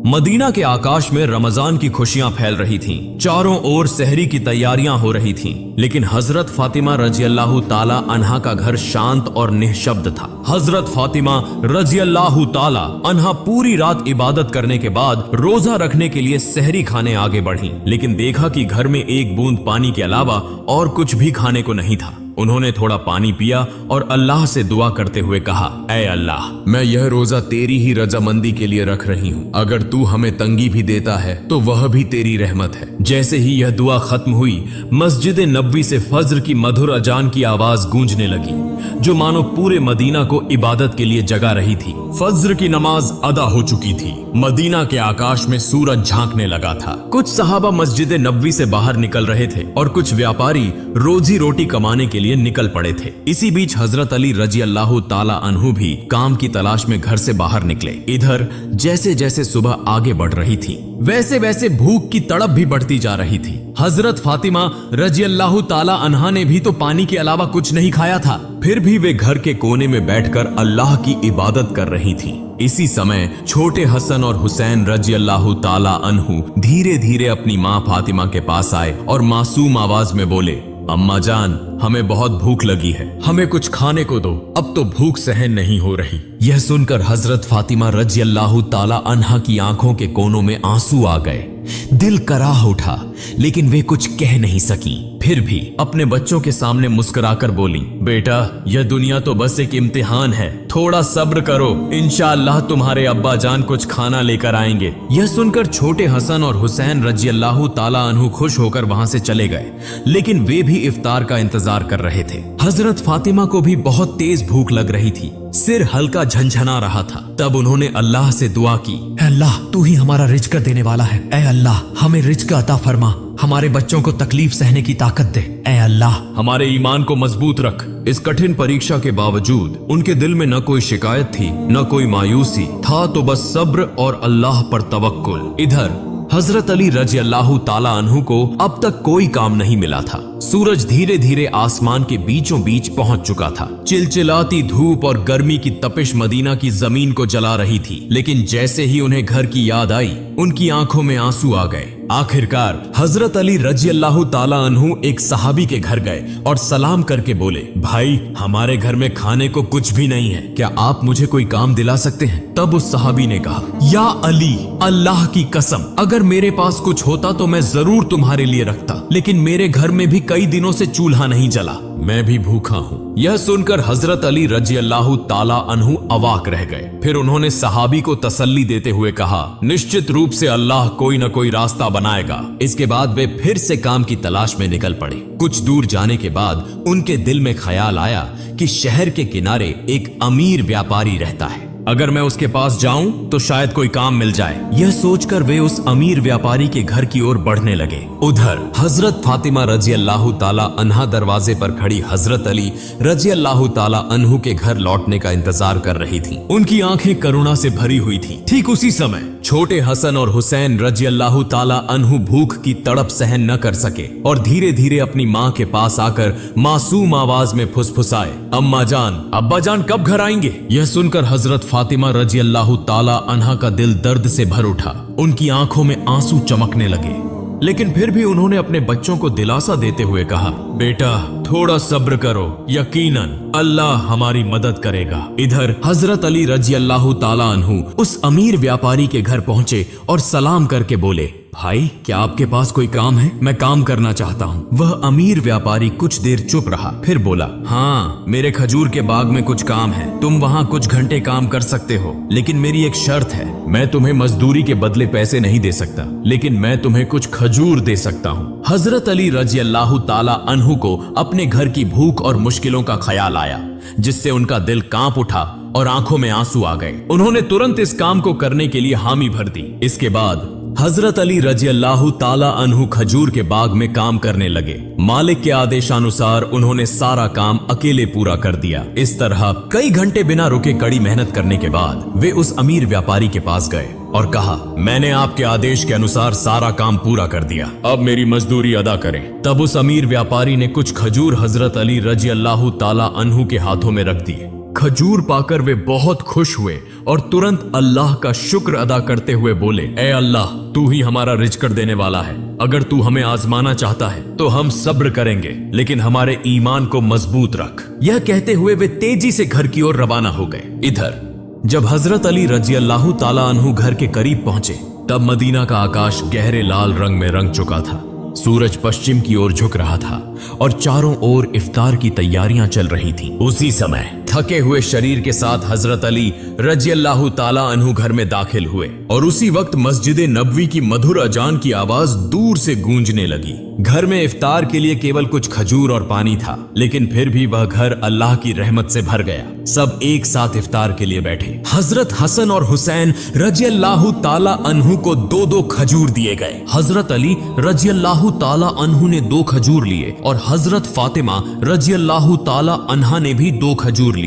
Medina के आकाश में रमजान की खुशियां फैल रही थीं। चारों ओर सहरी की तैयारियां हो रही थीं, लेकिन हजरत फातिमा रजी अल्लाह ताला अन्हा का घर शांत और निःशब्द था। हजरत फातिमा रजी अल्लाह ताला अन्हा पूरी रात इबादत करने के बाद रोजा रखने के लिए सहरी खाने आगे बढ़ी, लेकिन देखा कि घर में एक बूंद पानी के अलावा और कुछ भी खाने को नहीं था। उन्होंने थोड़ा पानी पिया और अल्लाह से दुआ करते हुए कहा, ऐ अल्लाह, मैं यह रोजा तेरी ही रजामंदी के लिए रख रही हूँ। अगर तू हमें तंगी भी देता है तो वह भी तेरी रहमत है। जैसे ही यह दुआ खत्म हुई, मस्जिद नबवी से फज्र की मधुर अजान की आवाज गूंजने लगी, जो मानो पूरे मदीना को इबादत के लिए जगा रही थी। फज्र की नमाज अदा हो चुकी थी। मदीना के आकाश में सूरज झांकने लगा था। कुछ सहाबा मस्जिद नबवी से बाहर निकल रहे थे और कुछ व्यापारी रोजी रोटी कमाने के लिए निकल पड़े थे। इसी बीच हजरत अली रजी अल्लाह ताला अन्हु भी काम की तलाश में घर से बाहर निकले। इधर जैसे जैसे सुबह आगे बढ़ रही थी, वैसे वैसे भूख की तड़प भी बढ़ती जा रही थी। हजरत फातिमा रजी अल्लाह ताला अन्हा ने भी तो पानी के अलावा कुछ नहीं खाया था, फिर भी वे घर के कोने में बैठकर अल्लाह की इबादत कर रही थीं। इसी समय छोटे हसन और हुसैन रजी अल्लाह ताला अन्हु धीरे धीरे अपनी माँ फातिमा के पास आए और मासूम आवाज में बोले, अम्मा जान, हमें बहुत भूख लगी है, हमें कुछ खाने को दो, अब तो भूख सहन नहीं हो रही। यह सुनकर हजरत फातिमा रजी अल्लाह ताला अन्हा की आंखों के कोनों में आंसू आ गए। दिल कराह उठा, लेकिन वे कुछ कह नहीं सकी। फिर भी अपने बच्चों के सामने मुस्कुराकर बोली, बेटा, यह दुनिया तो बस एक इम्तिहान है, थोड़ा सब्र करो, इंशाअल्लाह तुम्हारे अब्बा जान कुछ खाना लेकर आएंगे। यह सुनकर छोटे हसन और हुसैन रजी अल्लाह ताला अन्हु खुश होकर वहां से चले गए, लेकिन वे भी इफ्तार का इंतजार कर रहे थे। हजरत फातिमा को भी बहुत तेज भूख लग रही थी, सिर हल्का झंझना रहा था। तब उन्होंने अल्लाह से दुआ की, अल्लाह, तू ही हमारा रिज्क देने वाला है। ऐ अल्लाह, हमें रिज्क अता फरमा, हमारे बच्चों को तकलीफ सहने की ताकत दे। ऐ अल्लाह, हमारे ईमान को मजबूत रख। इस कठिन परीक्षा के बावजूद उनके दिल में न कोई शिकायत थी, न कोई मायूसी, था तो बस सब्र और अल्लाह पर तवक्कुल। इधर हजरत अली रजी अल्लाह ताला अन्हु को अब तक कोई काम नहीं मिला था। सूरज धीरे धीरे आसमान के बीचों बीच पहुंच चुका था। चिलचिलाती धूप और गर्मी की तपिश मदीना की जमीन को जला रही थी, लेकिन जैसे ही उन्हें घर की याद आई, उनकी आंखों में आंसू आ गए। आखिरकार हजरत अली रजी अल्लाह ताला अन्हु एक सहाबी के घर गए और सलाम करके बोले, भाई, हमारे घर में खाने को कुछ भी नहीं है, क्या आप मुझे कोई काम दिला सकते हैं? तब उस सहाबी ने कहा, या अली, अल्लाह की कसम, अगर मेरे पास कुछ होता तो मैं जरूर तुम्हारे लिए रखता, लेकिन मेरे घर में भी कई दिनों से चूल्हा नहीं जला, मैं भी भूखा हूँ। यह सुनकर हजरत अली रजी अल्लाह ताला अन्हु अवाक रह गए। फिर उन्होंने सहाबी को तसल्ली देते हुए कहा, निश्चित रूप से अल्लाह कोई न कोई रास्ता बनाएगा। इसके बाद वे फिर से काम की तलाश में निकल पड़े। कुछ दूर जाने के बाद उनके दिल में ख्याल आया कि शहर के किनारे एक अमीर व्यापारी रहता है, अगर मैं उसके पास जाऊं तो शायद कोई काम मिल जाए। यह सोचकर वे उस अमीर व्यापारी के घर की ओर बढ़ने लगे। उधर हजरत फातिमा रजी अल्लाह ताला अन्हा दरवाजे पर खड़ी हजरत अली रजी अल्लाह ताला अन्हु के घर लौटने का इंतजार कर रही थी। उनकी आंखें करुणा से भरी हुई थी। ठीक उसी समय छोटे हसन और हुसैन रजी अल्लाह ताला अन्हु भूख की तड़प सहन न कर सके और धीरे धीरे अपनी माँ के पास आकर मासूम आवाज में फुसफुसाए, अम्मा जान, अब्बा जान कब घर आएंगे? यह सुनकर हजरत फातिमा रजी अल्लाह ताला अन्हा का दिल दर्द से भर उठा। उनकी आंखों में आंसू चमकने लगे, लेकिन फिर भी उन्होंने अपने बच्चों को दिलासा देते हुए कहा, बेटा, थोड़ा सब्र करो, यकीनन अल्लाह हमारी मदद करेगा। इधर हजरत अली रजी अल्लाह ताला अन्हु उस अमीर व्यापारी के घर पहुंचे और सलाम करके बोले, भाई, क्या आपके पास कोई काम है? मैं काम करना चाहता हूँ। वह अमीर व्यापारी कुछ देर चुप रहा, फिर बोला, हाँ, मेरे खजूर के बाग में कुछ काम है, तुम वहाँ कुछ घंटे काम कर सकते हो, लेकिन मेरी एक शर्त है, मैं तुम्हें मजदूरी के बदले पैसे नहीं दे सकता, लेकिन मैं तुम्हें कुछ खजूर दे सकता हूँ। हजरत अली रजी अल्लाह ताला अन्हु को अपने घर की भूख और मुश्किलों का ख्याल आया, जिससे उनका दिल कांप उठा और आंखों में आंसू आ गए। उन्होंने तुरंत इस काम को करने के लिए हामी भर दी। इसके बाद हजरत अली रजी अल्लाह ताला अन्हु खजूर के बाग में काम करने लगे। मालिक के आदेशानुसार उन्होंने सारा काम अकेले पूरा कर दिया। इस तरह कई घंटे बिना रुके कड़ी मेहनत करने के बाद वे उस अमीर व्यापारी के पास गए और कहा, मैंने आपके आदेश के अनुसार सारा काम पूरा कर दिया, अब मेरी मजदूरी अदा करें। तब उस अमीर व्यापारी ने कुछ खजूर हजरत अली रजी अल्लाह ताला अन्हु के हाथों में रख दिए। खजूर पाकर वे बहुत खुश हुए और तुरंत अल्लाह का शुक्र अदा करते हुए बोले, ए अल्लाह, तू ही हमारा रिज़्क़ देने वाला है। अगर तू हमें आजमाना चाहता है तो हम सब्र करेंगे, लेकिन हमारे ईमान को मजबूत रख। यह कहते हुए वे तेजी से घर की ओर रवाना हो गए। इधर जब हजरत अली रजी अल्लाह ताला अन्हु घर के करीब पहुंचे, तब मदीना का आकाश गहरे लाल रंग में रंग चुका था। सूरज पश्चिम की ओर झुक रहा था और चारों ओर इफ्तार की तैयारियां चल रही थीं। उसी समय थके हुए शरीर के साथ हजरत अली रजी अल्लाह ताला अन्हु घर में दाखिल हुए और उसी वक्त मस्जिद नबवी की मधुर अजान की आवाज दूर से गूंजने लगी। घर में इफ्तार के लिए केवल कुछ खजूर और पानी था, लेकिन फिर भी वह घर अल्लाह की रहमत से भर गया। सब एक साथ इफ्तार के लिए बैठे। हजरत हसन और हुसैन रजी अल्लाह ताला अन्हु को 2-2 खजूर दिए गए। हजरत अली रजी अल्लाह ताला अन्हु ने 2 खजूर लिए और हजरत फातिमा रजी अल्लाह ताला अन्हा ने भी 2 खजूर लिए।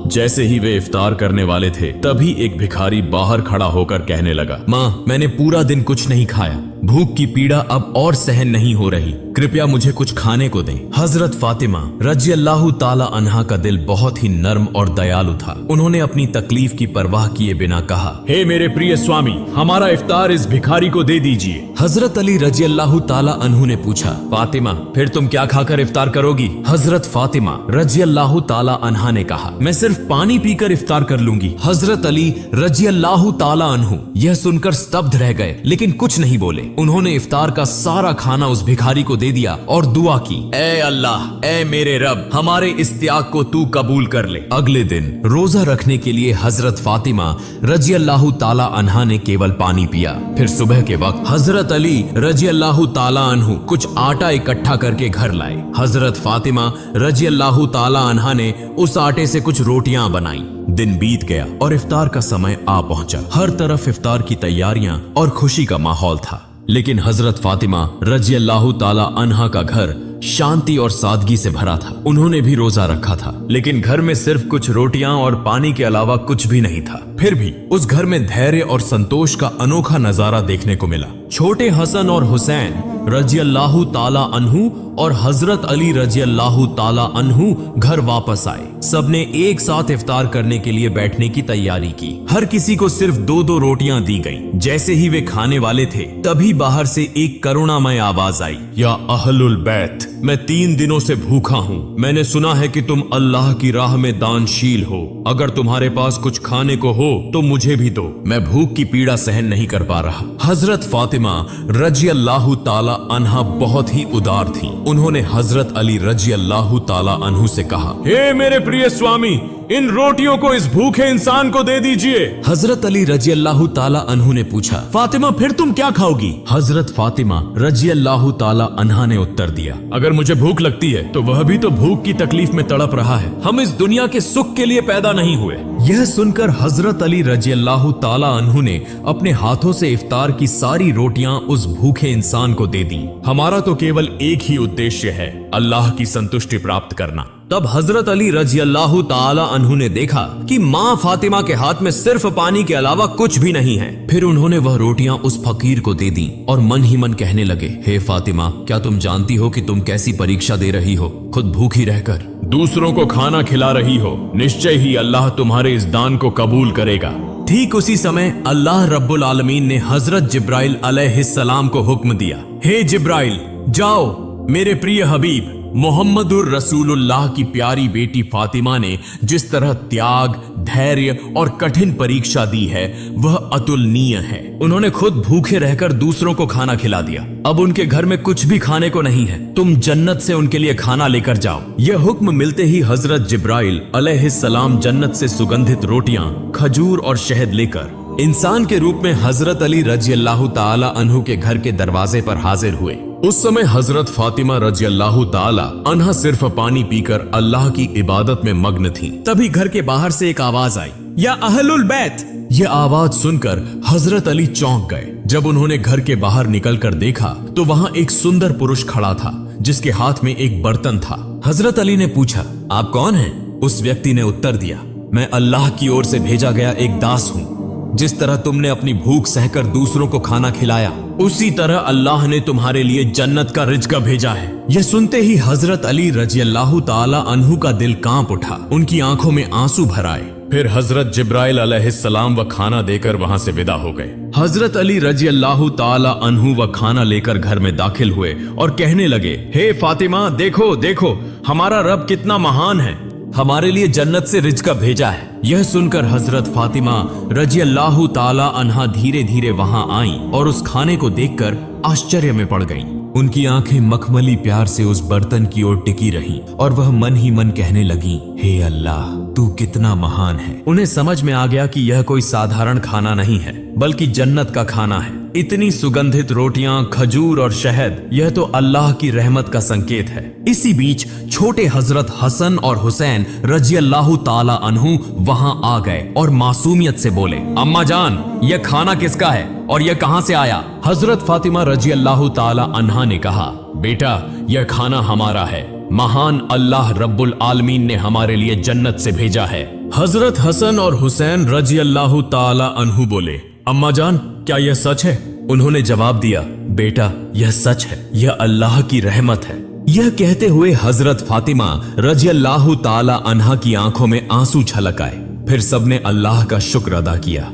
जैसे ही वे इफ्तार करने वाले थे, तभी एक भिखारी बाहर खड़ा होकर कहने लगा, माँ, मैंने पूरा दिन कुछ नहीं खाया, भूख की पीड़ा अब और सहन नहीं हो रही, कृपया मुझे कुछ खाने को दें। हजरत फातिमा रजी अल्लाह ताला अन्हा का दिल बहुत ही नर्म और दयालु था। उन्होंने अपनी तकलीफ की परवाह किए बिना कहा, हे मेरे प्रिय स्वामी, हमारा इफ्तार इस भिखारी को दे दीजिए। हजरत अली रजी अल्लाह ताला अन्हु ने पूछा, फातिमा, फिर तुम क्या खाकर इफ्तार करोगी? हजरत फातिमा रजी अल्लाह ताला अन्हा ने कहा, मैं सिर्फ पानी पीकर इफ्तार कर लूंगी। हजरत अली रजी अल्लाह ताला अन्हु यह सुनकर स्तब्ध रह गए, लेकिन कुछ नहीं बोले। उन्होंने इफ्तार का सारा खाना उस भिखारी को दे दिया और दुआ की, ए अल्लाह, ए मेरे रब, हमारे इस त्याग को तू कबूल कर ले। अगले दिन रोजा रखने के लिए हजरत फातिमा रजी अल्लाह ताला अन्हा ने केवल पानी पिया। फिर सुबह के वक्त हजरत अली रजी अल्लाह ताला अन्हु कुछ आटा इकट्ठा करके घर लाए। हजरत फातिमा रजी अल्लाह ताला अन्हा ने उस आटे से कुछ रोटियां बनाई। दिन बीत गया और इफ्तार का समय आ पहुंचा। हर तरफ इफ्तार की तैयारियां और खुशी का माहौल था, लेकिन हजरत फातिमा रजी अल्लाह ताला अन्हा का घर शांति और सादगी से भरा था। उन्होंने भी रोजा रखा था, लेकिन घर में सिर्फ कुछ रोटियां और पानी के अलावा कुछ भी नहीं था। फिर भी उस घर में धैर्य और संतोष का अनोखा नजारा देखने को मिला। छोटे हसन और हुसैन रजी अल्लाह ताला अन्हु और हजरत अली रजी अल्लाह ताला अन्हु घर वापस आए। सबने एक साथ इफ्तार करने के लिए बैठने की तैयारी की। हर किसी को सिर्फ 2-2 रोटियां दी गईं। जैसे ही वे खाने वाले थे, तभी बाहर से एक करुणामय आवाज आई, या अहलुल बैत, मैं 3 दिनों से भूखा हूँ। मैंने सुना है कि तुम अल्लाह की राह में दानशील हो। अगर तुम्हारे पास कुछ खाने को हो तो मुझे भी दो, मैं भूख की पीड़ा सहन नहीं कर पा रहा। हजरत फातिमा रजी अल्लाह ताला अन्हा बहुत ही उदार थी। उन्होंने हजरत अली रजी अल्लाह ताला अन्हु से कहा, हे मेरे प्रिय स्वामी, इन रोटियों को इस भूखे इंसान को दे दीजिए। हजरत अली रजी अल्लाह ताला अन्हु ने पूछा, फातिमा, फिर तुम क्या खाओगी? हजरत फातिमा रजी अल्लाह ताला अन्हा ने उत्तर दिया, अगर मुझे भूख लगती है तो वह भी तो भूख की तकलीफ में तड़प रहा है। हम इस दुनिया के सुख के लिए पैदा नहीं हुए। यह सुनकर हजरत अली रजी अल्लाह ताला अन्हु ने अपने हाथों से इफ्तार की सारी रोटियां उस भूखे इंसान को दे दी। हमारा तो केवल एक ही उद्देश्य है, अल्लाह की संतुष्टि प्राप्त करना। तब हजरत अली रजी अल्लाह ताला अन्हु ने देखा कि माँ फातिमा के हाथ में सिर्फ पानी के अलावा कुछ भी नहीं है। फिर उन्होंने वह रोटियां उस फकीर को दे दी और मन ही मन कहने लगे, हे फातिमा, क्या तुम जानती हो कि तुम कैसी परीक्षा दे रही हो? खुद भूखी रहकर दूसरों को खाना खिला रही हो। निश्चय ही अल्लाह तुम्हारे इस दान को कबूल करेगा। ठीक उसी समय अल्लाह रब्बुल आलमीन ने हजरत जिब्राइल अलैहिस्सलाम को हुक्म दिया, हे जिब्राइल, जाओ, मेरे प्रिय हबीब मोहम्मदुर रसूलुल्लाह की प्यारी बेटी फातिमा ने जिस तरह त्याग, धैर्य और कठिन परीक्षा दी है, वह अतुलनीय है। उन्होंने खुद भूखे रहकर दूसरों को खाना खिला दिया। अब उनके घर में कुछ भी खाने को नहीं है। तुम जन्नत से उनके लिए खाना लेकर जाओ। यह हुक्म मिलते ही हजरत जिब्राइल अलैहिस्सलाम जन्नत से सुगंधित रोटियां, खजूर और शहद लेकर इंसान के रूप में हजरत अली रजी अल्लाह ताला अन्हु के घर के दरवाजे पर हाजिर हुए। उस समय हजरत फातिमा रजी अल्लाह ताला अन्हा सिर्फ पानी पीकर अल्लाह की इबादत में मग्न थी। तभी घर के बाहर से एक आवाज आई, या अहलुल बैत। यह आवाज सुनकर हजरत अली चौंक गए। जब उन्होंने घर के बाहर निकलकर देखा तो वहां एक सुंदर पुरुष खड़ा था, जिसके हाथ में एक बर्तन था। हजरत अली ने पूछा, आप कौन हैं? उस व्यक्ति ने उत्तर दिया, मैं अल्लाह की ओर से भेजा गया एक दास हूँ। जिस तरह तुमने अपनी भूख सहकर दूसरों को खाना खिलाया, उसी तरह अल्लाह ने तुम्हारे लिए जन्नत का रिज़्क़ भेजा है। यह सुनते ही हजरत अली रजी अल्लाह ताला अन्हु का दिल कांप उठा, उनकी आंखों में आंसू भर आए। फिर हजरत जिब्राइल अलैहिस्सलाम व खाना देकर वहां से विदा हो गए। हजरत अली रजी अल्लाह ताला अन्हु व खाना लेकर घर में दाखिल हुए और कहने लगे, हे फातिमा, देखो देखो हमारा रब कितना महान है, हमारे लिए जन्नत से रिज़्क़ भेजा है। यह सुनकर हजरत फातिमा रजी अल्लाह ताला अन्हा धीरे धीरे वहां आई और उस खाने को देखकर आश्चर्य में पड़ गईं। उनकी आंखें मखमली प्यार से उस बर्तन की ओर टिकी रहीं और वह मन ही मन कहने लगी, हे अल्लाह, तू कितना महान है। उन्हें समझ में आ गया कि यह कोई साधारण खाना नहीं है, बल्कि जन्नत का खाना है। इतनी सुगंधित रोटियां, खजूर और शहद, यह तो अल्लाह की रहमत का संकेत है। इसी बीच छोटे हजरत हसन और हुसैन रजी अल्लाह ताला अन्हु वहां आ गए और मासूमियत से बोले, अम्मा जान, यह खाना किसका है और यह कहां से आया? हजरत फातिमा रजी अल्लाह ताला अन्हा ने कहा, बेटा, यह खाना हमारा है, महान अल्लाह रब्बुल आलमीन ने हमारे लिए जन्नत से भेजा है। हजरत हसन और हुसैन रजी अल्लाह ताला अन्हु बोले, अम्मा जान, क्या यह सच है? उन्होंने जवाब दिया, बेटा, यह सच है, यह अल्लाह की रहमत है। यह कहते हुए हजरत फातिमा रजी अल्लाह ताला अन्हा की आंखों में आंसू छलक आए। फिर सबने अल्लाह का शुक्र अदा किया।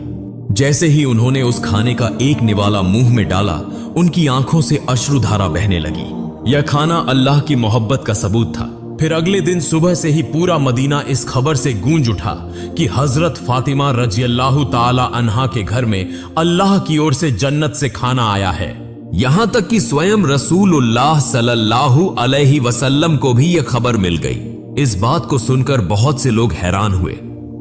जैसे ही उन्होंने उस खाने का एक निवाला मुंह में डाला, उनकी आंखों से अश्रुधारा बहने लगी। यह खाना अल्लाह की मोहब्बत का सबूत था। फिर अगले दिन सुबह से ही पूरा मदीना इस खबर से गूंज उठा कि हजरत फातिमा रजी अल्लाह ताला अन्हा के घर में अल्लाह की ओर से जन्नत से खाना आया है। यहां तक कि स्वयं रसूलुल्लाह सल्लल्लाहु अलैहि वसल्लम को भी यह खबर मिल गई। इस बात को सुनकर बहुत से लोग हैरान हुए,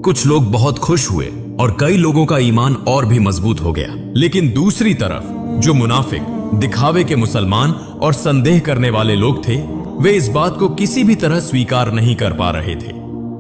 कुछ लोग बहुत खुश हुए और कई लोगों का ईमान और भी मजबूत हो गया। लेकिन दूसरी तरफ जो मुनाफिक, दिखावे के मुसलमान और संदेह करने वाले लोग थे, वे इस बात को किसी भी तरह स्वीकार नहीं कर पा रहे थे।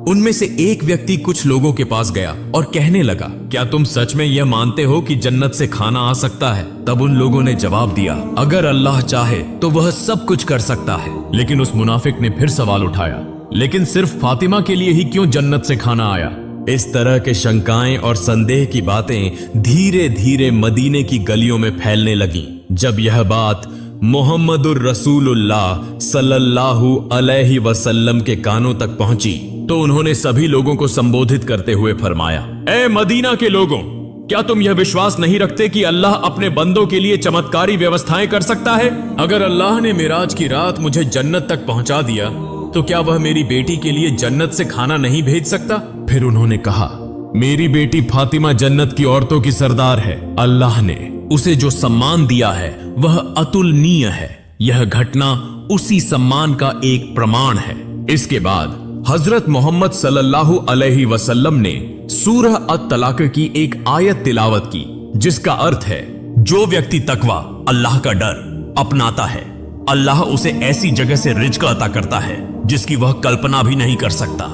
उनमें से एक व्यक्ति कुछ लोगों के पास गया और कहने लगा, क्या तुम सच में यह मानते हो कि जन्नत से खाना आ सकता है? तब उन लोगों ने जवाब दिया, अगर अल्लाह चाहे तो वह सब कुछ कर सकता है। लेकिन उस मुनाफिक ने फिर सवाल उठाया, लेकिन सिर्फ फातिमा के लिए ही क्यों जन्नत से खाना आया? इस तरह के शंकाएं और संदेह की बातें धीरे धीरे मदीने की गलियों में फैलने लगी। जब यह बात मोहम्मदुर रसूलुल्लाह सल्लल्लाहु अलैहि वसल्लम के कानों तक पहुंची तो उन्होंने सभी लोगों को संबोधित करते हुए फरमाया, ए मदीना के लोगों, क्या तुम यह विश्वास नहीं रखते कि अल्लाह अपने बंदों के लिए चमत्कारी व्यवस्थाएं कर सकता है? अगर अल्लाह ने मिराज की रात मुझे जन्नत तक पहुंचा दिया तो क्या वह मेरी बेटी के लिए जन्नत से खाना नहीं भेज सकता? फिर उन्होंने कहा, मेरी बेटी फातिमा जन्नत की औरतों की सरदार है। अल्लाह ने उसे जो सम्मान दिया है वह अतुलनीय है। यह घटना उसी सम्मान का एक प्रमाण है। इसके बाद हजरत मोहम्मद सल्लल्लाहु अलैहि वसल्लम ने सूरह अत-तलाक की एक आयत तिलावत की, जिसका अर्थ है, जो व्यक्ति तकवा, अल्लाह का डर अपनाता है, अल्लाह उसे ऐसी जगह से रिज़्क़ अता करता है जिसकी वह कल्पना भी नहीं कर सकता।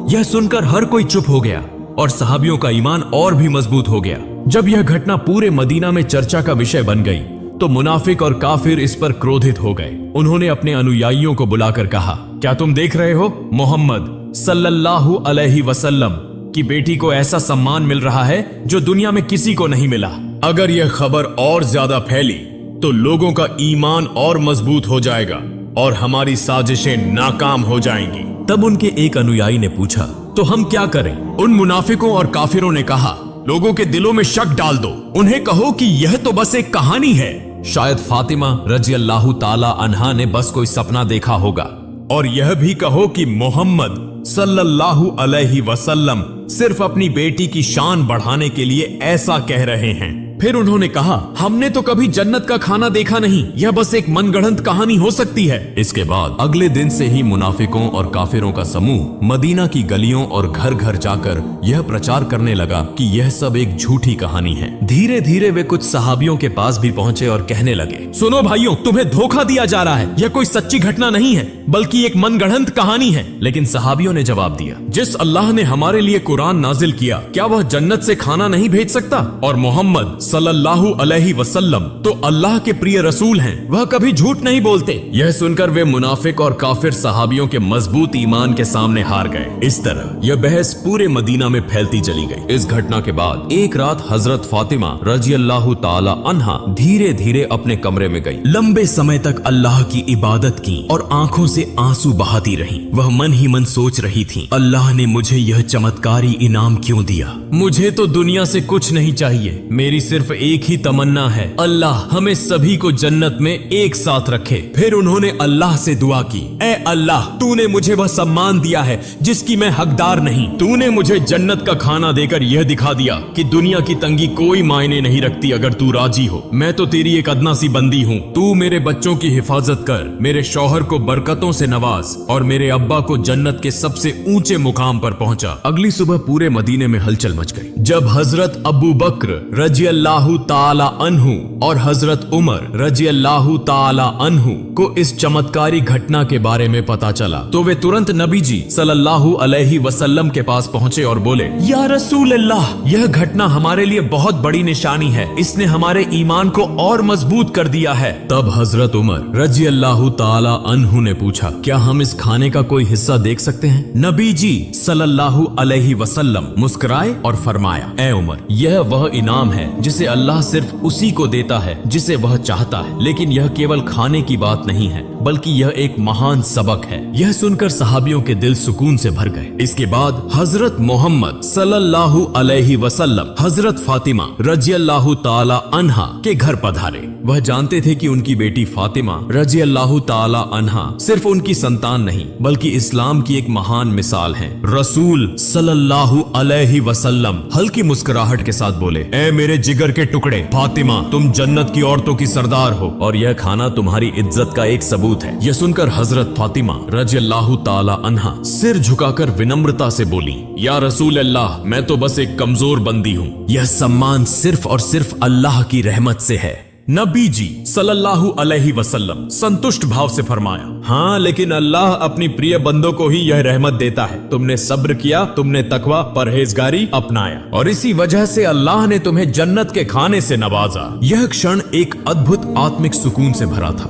यह सुनकर हर कोई चुप हो गया और सहाबियों का ईमान और भी मजबूत हो गया। जब यह घटना पूरे मदीना में चर्चा का विषय बन गई तो मुनाफिक और काफिर इस पर क्रोधित हो गए। उन्होंने अपने अनुयायियों को बुलाकर कहा, क्या तुम देख रहे हो, मोहम्मद सल्लल्लाहु अलैहि वसल्लम की बेटी को ऐसा सम्मान मिल रहा है जो दुनिया में किसी को नहीं मिला। अगर यह खबर और ज्यादा फैली तो लोगों का ईमान और मजबूत हो जाएगा और हमारी साजिशें नाकाम हो जाएंगी। तब उनके एक अनुयायी ने पूछा, तो हम क्या करें? उन मुनाफिकों और काफिरों ने कहा, लोगों के दिलों में शक डाल दो, उन्हें कहो कि यह तो बस एक कहानी है। शायद फातिमा रजी अल्लाह ताला अन्हा ने बस कोई सपना देखा होगा। और यह भी कहो कि मोहम्मद सल्लल्लाहु अलैहि वसल्लम सिर्फ अपनी बेटी की शान बढ़ाने के लिए ऐसा कह रहे हैं। फिर उन्होंने कहा, हमने तो कभी जन्नत का खाना देखा नहीं, यह बस एक मनगढ़ंत कहानी हो सकती है। इसके बाद अगले दिन से ही मुनाफिकों और काफिरों का समूह मदीना की गलियों और घर घर जाकर यह प्रचार करने लगा कि यह सब एक झूठी कहानी है। धीरे धीरे वे कुछ सहाबियों के पास भी पहुंचे और कहने लगे, सुनो भाइयों, तुम्हें धोखा दिया जा रहा है, यह कोई सच्ची घटना नहीं है बल्कि एक मनगढ़ंत कहानी है। लेकिन सहाबियों ने जवाब दिया, जिस अल्लाह ने हमारे लिए कुरान नाजिल किया, क्या वह जन्नत से खाना नहीं भेज सकता? और मोहम्मद सल्लल्लाहु अलैहि वसल्लम तो अल्लाह के प्रिय रसूल हैं, वह कभी झूठ नहीं बोलते। यह सुनकर वे मुनाफिक और काफिर सहाबियों के मजबूत ईमान के सामने हार गए। इस तरह यह बहस पूरे मदीना में फैलती चली गई। इस घटना के बाद एक रात हजरत फातिमा रजी अल्लाह ताला अन्हा धीरे धीरे अपने कमरे में गई। लंबे समय तक अल्लाह की इबादत की और आंखों से आंसू बहाती रही। वह मन ही मन सोच रही थी, अल्लाह ने मुझे यह चमत्कारी इनाम क्यों दिया? मुझे तो दुनिया से कुछ नहीं चाहिए, मेरी सिर्फ एक ही तमन्ना है, अल्लाह हमें सभी को जन्नत में एक साथ रखे। फिर उन्होंने अल्लाह से दुआ की, ए अल्लाह, तूने मुझे वह सम्मान दिया है जिसकी मैं हकदार नहीं। तूने मुझे जन्नत का खाना देकर यह दिखा दिया कि दुनिया की तंगी कोई मायने नहीं रखती अगर तू राजी हो। मैं तो तेरी एक अदना सी बंदी हूँ। तू मेरे बच्चों की हिफाजत कर, मेरे शौहर को बरकतों से नवाज और मेरे अब्बा को जन्नत के सबसे ऊंचे मुकाम पर पहुंचा। अगली सुबह पूरे मदीने में हलचल मच गई। जब हजरत अबू बकर रजी अल्लाह ताला अन्हु और हजरत उमर रजी अल्लाह ताला अन्हु को इस चमत्कारी घटना के बारे में पता चला तो वे तुरंत नबी जी सल्लल्लाहु अलैहि वसल्लम के पास पहुंचे और बोले, या रसूल अल्लाह, यह घटना हमारे लिए बहुत बड़ी निशानी है, इसने हमारे ईमान को और मजबूत कर दिया है। तब हजरत उमर रजी अल्लाह ताला अन्हु ने पूछा, क्या हम इस खाने का कोई हिस्सा देख सकते हैं? नबी जी सल्लल्लाहु अलैहि वसल्लम मुस्कुराए और फरमाया, ए उमर, यह वह इनाम है जिसे अल्लाह सिर्फ उसी को देता है जिसे वह चाहता है। लेकिन यह केवल खाने की बात नहीं है, बल्कि यह एक महान सबक है। यह सुनकर सहाबियों के दिल सुकून से भर गए। इसके बाद हजरत मोहम्मद सल्लल्लाहु अलैहि वसल्लम हजरत फातिमा रजी अल्लाह ताला अन्हा के घर पधारे। वह जानते थे कि उनकी बेटी फातिमा रजी अल्लाह ताला अन्हा सिर्फ उनकी संतान नहीं, बल्कि इस्लाम की एक महान मिसाल है। रसूल सल्लल्लाहु अलैहि वसल्लम हल्की मुस्कुराहट के साथ बोले, ए मेरे जिगर के टुकड़े, फातिमा, तुम जन्नत की औरतों की सरदार हो और यह खाना तुम्हारी इज्जत का एक सबूत है। यह सुनकर हजरत फातिमा रजी अल्लाह ताला अन्हा सिर झुकाकर विनम्रता से बोली, या रसूल अल्लाह, मैं तो बस एक कमजोर बंदी हूँ। यह सम्मान सिर्फ और सिर्फ अल्लाह की रहमत से है। नबी जी सल्लल्लाहु अलैहि वसल्लम संतुष्ट भाव से फरमाया, हाँ, लेकिन अल्लाह अपनी प्रिय बंदों को ही यह रहमत देता है। तुमने सब्र किया, तुमने तकवा परहेजगारी अपनाया और इसी वजह से अल्लाह ने तुम्हें जन्नत के खाने से नवाजा। यह क्षण एक अद्भुत आत्मिक सुकून से भरा था।